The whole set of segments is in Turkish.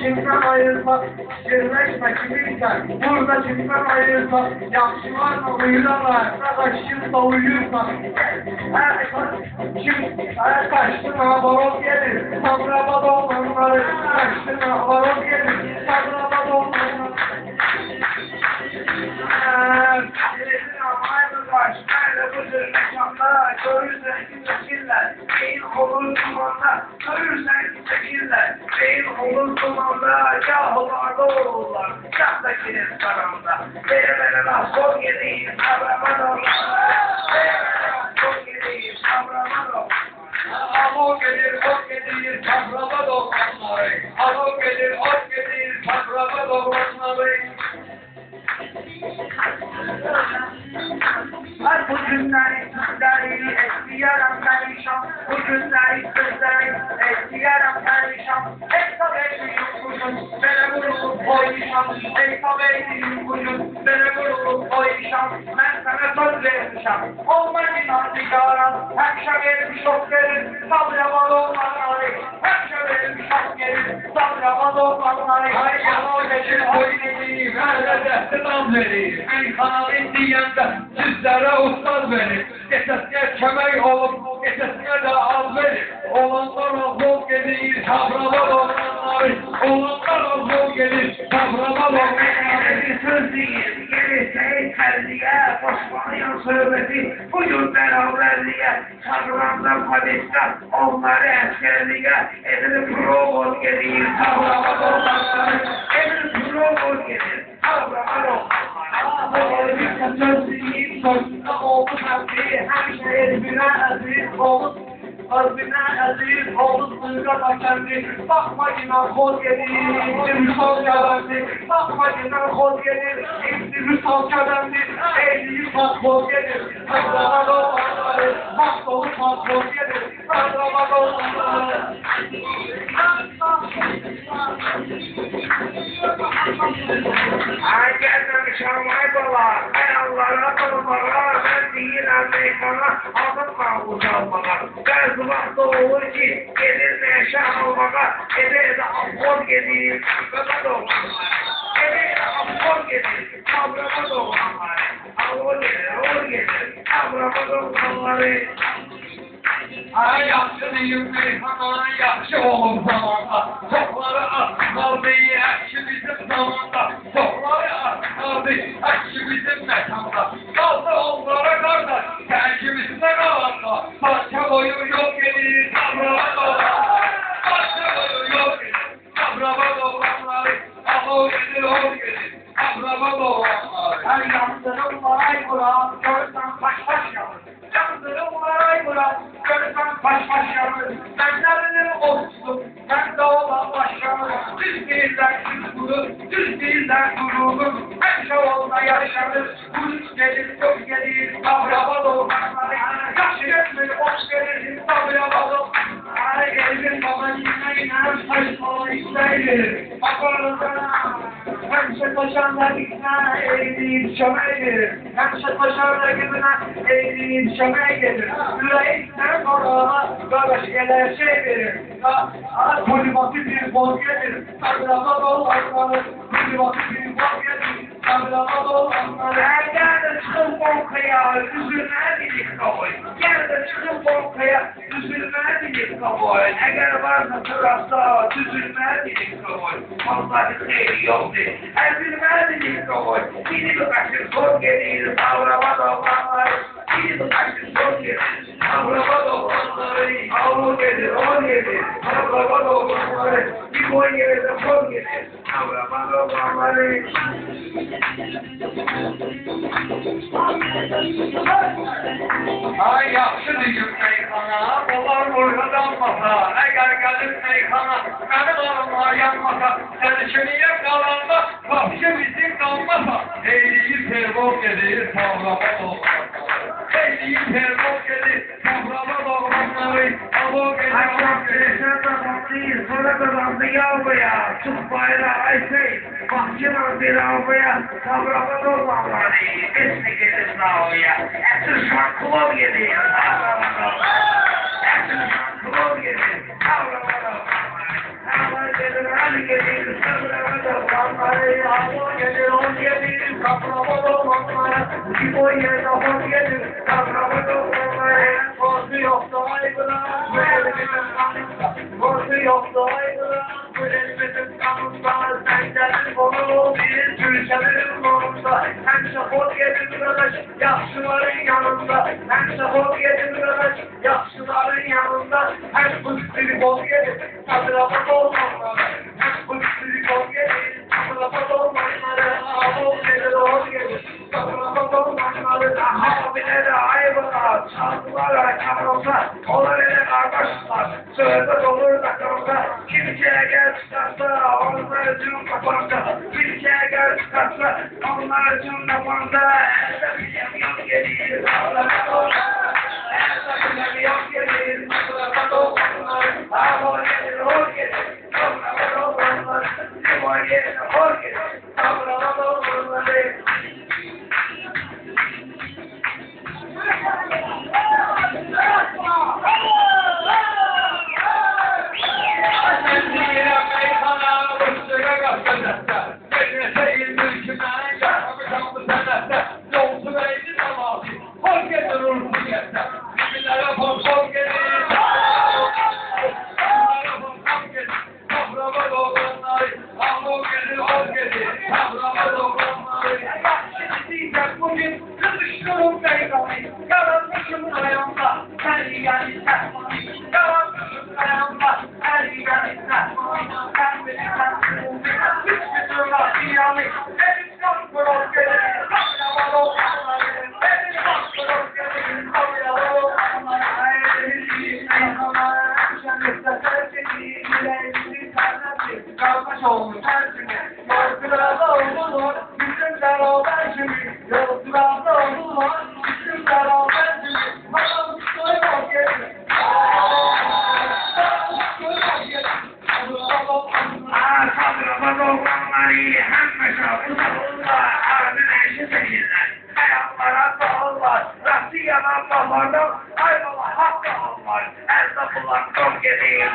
kimden ayırsa, şirleşme kiminsen, burada kimden ayırsa, yaxşılar mı uyurlar, ne kaçırsa uyursa, her kaçtığına baron gelir, sabraba dolmanları, kaçtığına baron gelir, sabraba dolmanları. Görürsen ki çekirler, beyin olur dumanda, görürsen ki çekirler, beyin olur dumanda, yahılarda olurlar, yahtakinin saranda, veremene nasıl geleyim, sabraman olurlar, veremene nasıl geleyim, sabraman olurlar. Alo gelir, ot gelir, sabraba dolmanları, alo gelir, ot gelir, sabraba dolmanları. Bu günleri sizleri etkiyerim perişan, bu günleri sizleri etkiyerim perişan, ey tabeydiyim kuşum, beni vurup koyuşam, ey tabeydiyim kuşum, beni vurup koyuşam, ben sana söz vermişim, olma inan diyaram, hemşe vermiş ot gelir, sabrama dolmanları, hemşe vermiş ot gelir, sabrama dolmanları. Ay yana geçir, oynayayım, her destan verir, en kanalın diyende sizlere ustad verir, geçesine kömek olup, geçesine de az verir, olanlar azol gelir, sabrama dolmanları, olanlar azol gelir, sabrama dolmanları. Bir söz değil, gelirse terliğe, başlayan söhbeti, buyur beraberliğe, sarılandan padiştah, onları eskerliğe, edilip provol gelir, sabrama dolmanları, edilip provol gelir, sabrama dolmanları. Bir söz değil, sözünde oldu tabi, her şeye bina aziz oldu. Kalbine aziz oldu sırra taşandı, bakma inan kol gelir, İmdi Rüsal kadandı, bakma inan kol gelir, İmdi Rüsal kadandı, Eyliyi pat kol gelir, sabrama dolmanları, bak dolu pat kol gelir, sabrama dolmanları. Ay gelmemişim ay bala, ay Allah'a dolmalar, ben değil Amerikan'a, alınma uzalmalar. Bazı vakti olur ki, gelir neşe almağa, eve de affol gelir, sabrama dolmalar. Eve de affol gelir, sabrama dolmalar. Affol gelir, sabrama dolmaları. Ay yaxşı deyim meyxana, yaxşı olur zamanda, çoxları asmalı deyil, əkşi bizim zamanda, çoxları asmalı deyil, əkşi bizim məkanda, qaldı onlara qardaş, tərkimizdə qalanda, parça boyu yok gedir, sabrama dolanları, parça boyu yok gedir, sabrama dolanları, alo gedir, ol gedir, sabrama dolanları. Ay yandırım var ay Murat, görsen baş baş yanır. Yandırım var ay Murat, görsen baş baş yanır. Ben nerede olsun, ben de olan başkanım. Düz değiller kuru, düz değiller gururur. Her şey olsa yaşanır, kuruş gelir, çok gelir, sabrama dolmanları. Yaşı etmeli, hoş gelir, sabrama dolmanları. Ay gelin baba yine iner, saçmalı işleri. Bakarızana, hemşe taşanlar ikna eğilip çömeğe gelir. Hemşe taşanlar gibine eğilip çömeğe gelir. Yüreğinden orana, kardeş gelir şey verir. Polimatı bir bol gelir, sabrama dolmanları. Polimatı bir bol gelir, sabrama dolmanları. Gel de çıkın bonkaya, üzülme dedik kabul. Gel de çıkın bonkaya, üzülme dedik kabul. Eğer varsa sırası, üzülme dedik kabul. Vallahi seyri yoktu. Ezilme dedik kabul. Biri bir kaçır zor gelir, sabrama dolmanları. Biri bir kaçır zor gelir, sabrama dolmanları. Ağır gelir, o gelir, sabrama dolmanları. Bir boy gelir de kol gelir, sabrama dolmanları. Ay yaxşı deyim meyxana, onlar ortadanmasa, əgər gəlib meyxana, mənim alınma yanmasa, sərkiniyə qalanda, vahşi bizim qalmasa, eyliyi termol gedir, savrama dolmanları. Eyliyi termol gedir, savrama dolmanları, alo gedir, alo gedir. Değil, sonra da landı yavruya, Türk bayrağı aysey, bahçıvan bir avruya, sabrama dolmanları, esni gelir sağlıya, etin şarkılov gelir, sabrama dolmanları, etin şarkılov gelir, sabrama dolmanları, Sırrı gelir, sırrı dokanları, hava gelir, on gelir, kaprama dokanları, bir boy yerde hor gelir, kaprama dokanları, korku yoksa aygılar, müellimizin kanında, korku yoksa aygılar, müellimizin kanında, sen gelir konu, bir Türkçelerin konunda, hem şafot gelir arkadaş, yaşlıların yanında, hem şafot gelir arkadaş, yaşlıların yanında, hem fıstırı bol gelir, kaprama dokanları, hem fıstırı bol gelir, kaprama dokanları, ağol gelir, hor gelir, kaprama dokanları, abileri ayıbılar, çaldılar, çarılsa, onlar ele kardeşler, sözde olur takımda, kimseye gel çıkarsa, onlar için kafamda, kimseye gel çıkarsa, onlar için kafamda, elde bir yok gelir, ağlara doğru, elde bir yok gelir, ağlara doğru, ağlar gelir, hor gelir, ağlara doğru, limon gelir, hor gelir, ağlara doğru, bugün kızıştırım beyzami, yaratmışım ayağımda, her yiyen ister, yaratmışım ayağımda, her yiyen ister, sen beni sensin, hiçbir türlü dünyanı, elim çok kurup gelir, kapıya olanlar, elim çok kurup gelir, kapıya olanlar, elim şenlikte tersini, yüreğini terletti, kardeş olmuş tersini, yorgulada olur, bütün beraber şimdi, yolculukta olurlar, bütün beraber şimdi, bakalım soymak gelir. Kabrama dokanları, hem şapılarlar, ardın eşi değiller, ayaklara dağıllar, Rasya'dan damardan, ayvalar, hakka ollar, her kapılar çok gelir,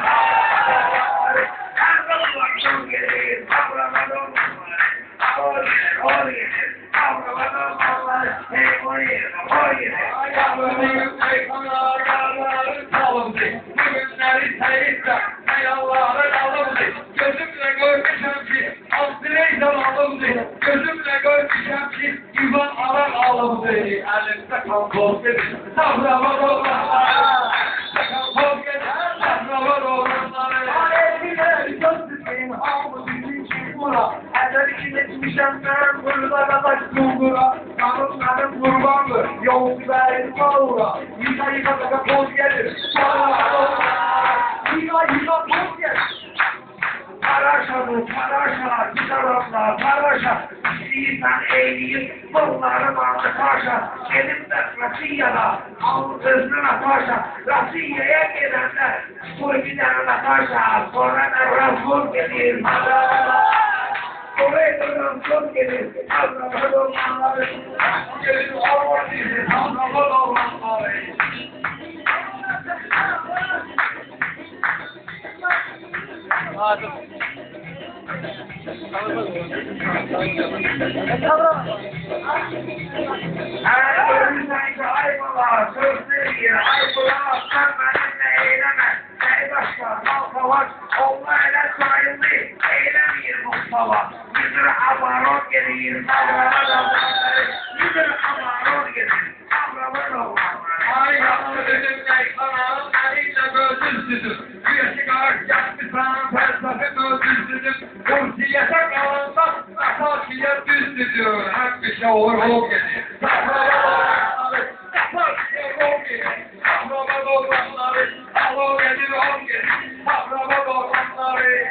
her kapılar çok gelir, kabrama dokanları, hor gelir, hor gelir, kabrama dokanları, hey hor gelir, hor gelir. Ayağımın ayakları, ayağları salındı, bugünleri sayıkta, ayağları alındı, gözümle görmüşüm ki, altıneyden alındı, gözümle görmüşüm ki, yuvan alan alındı, elimde kan kol gelir, sabrama dolanlar, kan kol gelir, sabrama dolanlar. Alevliler gözlüğün havlu bizim çiğmura, eder içmişemler burada taş bulgura, kanunların kurbanı, yol verin mağura, yıka yıka yıka toz gelir, yıka yıka toz gelir. Paraşa bu, paraşa, gitarabla, paraşa, İstiyorsan eğleyip, bunları bandı paşa, elimde Rasya'da, altısına paşa, Rasya'ya gelenler, bu giderine paşa, sonra da Rasul gelir, oraya da Rasul gelir, Allah'a dolanları, gelir, Allah'a gelir, Allah'a dolanları. Her bölümden ayvalar, sözleri, ayvalar, sen benimle eyleme, ey başka, halka var, onlarla sayıldı, eylemiyor Mustafa, yüzür abaron gelir, sabrama dolanları, yüzür abaron gelir, sabrama dolanları. Ay yaptı önümde kanalım, elinle gözünsüzüm, güneşi karşı yaptı sana felsefe gözünsüzüm, kursiyete kalanda, Sakiye düzdüdür, hem bir şey olur o gelir. Sahraba dolanları, Sakiye o gelir, Sahraba dolanları, al gelir o gelir, Sahraba dolanları.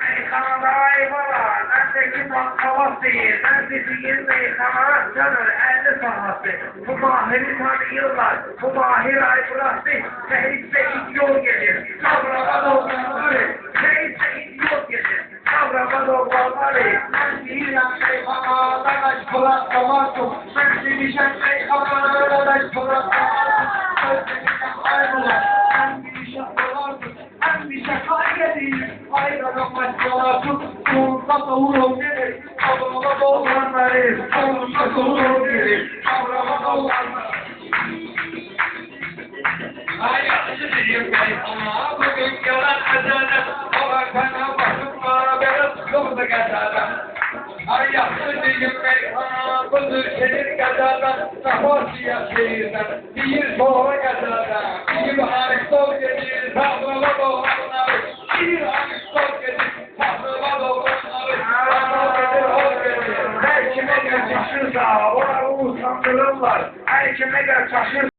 Meyhanada ayvalar, bendeki bakkavas değil, bendeki bir meyhana canır, 50 sahası. Bu mahiri tanıyorlar, bu mahir ayfırası, seyitse ilk yol gelir, kavrama dolanları, seyitse ilk yol gelir, kavrama dolanları. Ben değilim meyhanada, ben çikolat kavasım, ben değişen meyhanada, ben çikolat kavasım, ben değişen ayvalar, ben değişen dolandım, ben işe kaybedeyim. Ayrıca başkalar tut. Sonunda doğru gelir. Sonunda dolanları. Sonunda doğru gelir. Sonunda dolanları. Ay yaşlıyım ben sana bugün yalan ezelden. Bana bakıp bana biraz yolda geçerden. Ay yaşlıyım ben sana bugün şehir geçerden. Sahosiya şehirden bir sonra geçerden. Bir Aristotel gelir sağlığa dolanları. Bir Aristotel gelir sağlığa dolanları. Her kime gel taşırsa, ona usandırırlar. Her kime gel taşırsa.